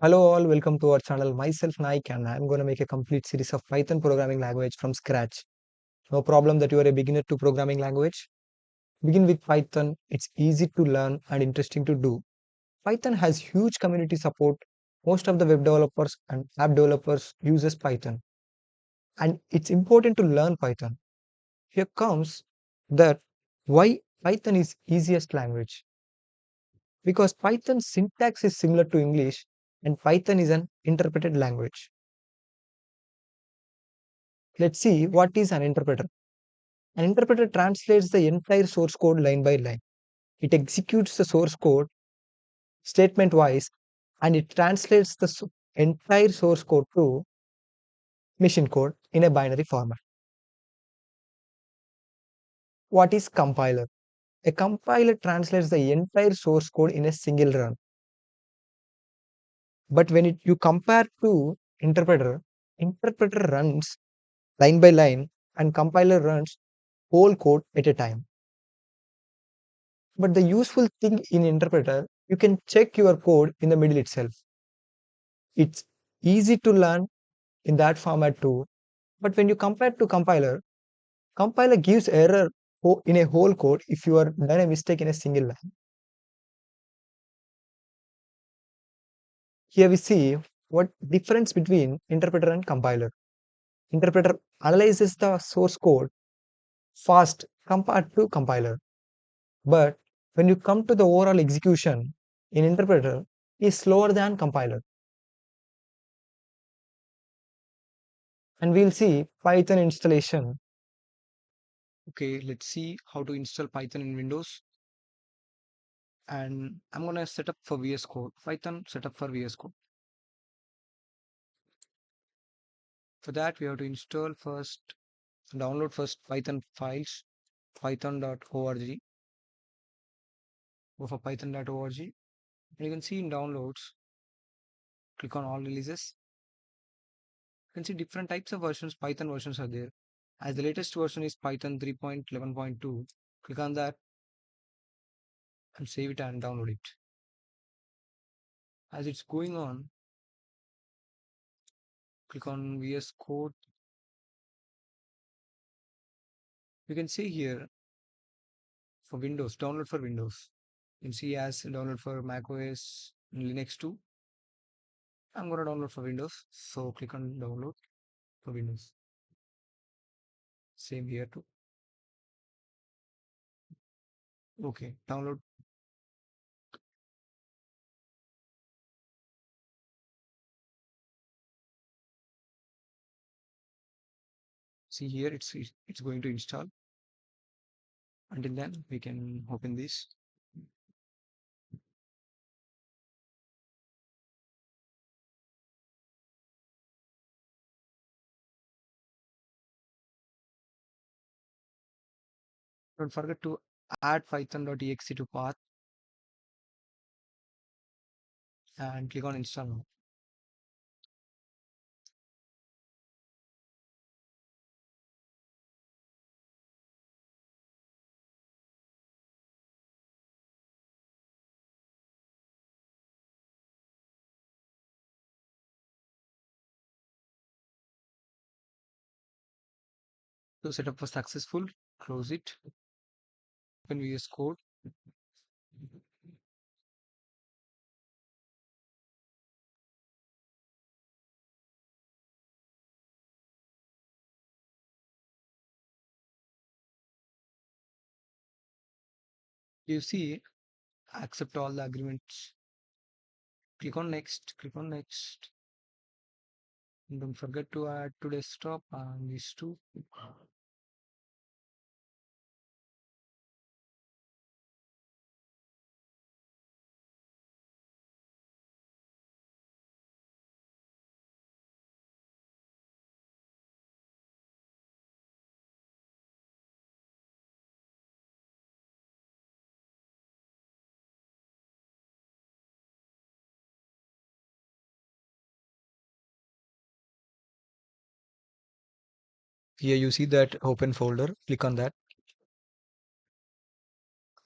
Hello all, welcome to our channel. Myself Naik and I'm going to make a complete series of Python programming language from scratch. No problem that you are a beginner to programming language. Begin with Python. It's easy to learn and interesting to do. Python has huge community support. Most of the web developers and app developers uses Python. And it's important to learn Python. Here comes that why Python is easiest language. Because Python syntax is similar to English and Python is an interpreted language. Let's see what is an interpreter. An interpreter translates the entire source code line by line. It executes the source code statement wise and it translates the entire source code to machine code in a binary format. What is compiler? A compiler translates the entire source code in a single run. But when you compare to interpreter, interpreter runs line by line and compiler runs whole code at a time. But the useful thing in interpreter, you can check your code in the middle itself. It's easy to learn in that format too. But when you compare to compiler, compiler gives error in a whole code if you are done a mistake in a single line. Here we see what difference between interpreter and compiler. Interpreter analyzes the source code fast compared to compiler. But when you come to the overall execution in interpreter is slower than compiler. And we'll see Python installation. Okay, let's see how to install Python in Windows. And I'm gonna set up for VS Code. Python setup for VS Code. For that, we have to install first, download first Python files, python.org. Go for python.org. And you can see in downloads, click on all releases. You can see different types of versions, Python versions are there. As the latest version is Python 3.11.2, click on that and save it and download it. As it's going on, click on VS Code. You can see here for Windows, download for Windows. You can see as download for Mac OS and Linux too. I'm gonna download for Windows, so click on download for Windows. Same here too. Okay, download. See here, it's going to install. Until then, we can open this. Don't forget to add python.exe to path and click on install now. So setup was successful. Close it. Open VS Code. You see, accept all the agreements. Click on next. Click on next. And don't forget to add to desktop and these two. Here you see that open folder. Click on that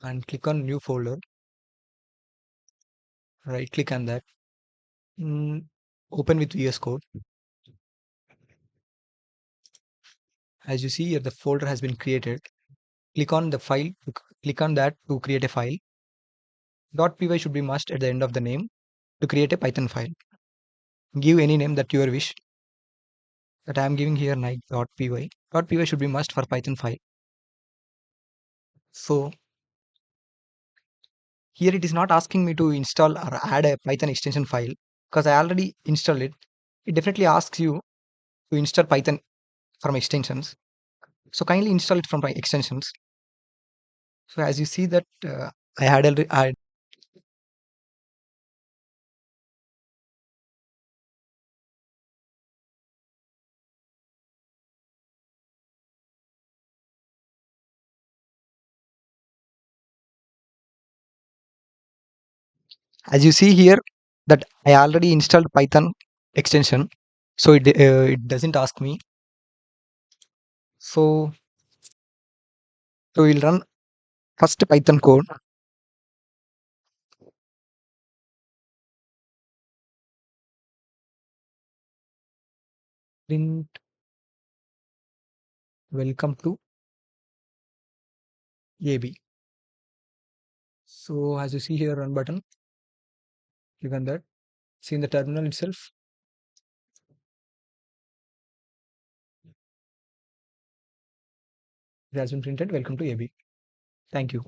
and click on new folder. Right click on that Mm, Open with VS Code. As you see here, the folder has been created. Click on the file. Click on that to create a file. .py should be must at the end of the name to create a Python file. Give any name that you wish. That I am giving here Nike.py. .py should be must for Python file. So here it is not asking me to install or add a Python extension file because I already installed it. It definitely asks you to install Python from extensions. So kindly install it from my extensions. So as you see that I had already, as you see here that I already installed Python extension. So it doesn't ask me. So we'll run first Python code. Print welcome to AB. So as you see here, run button, click on that. See in the terminal itself, it has been printed. Welcome to AB. Thank you.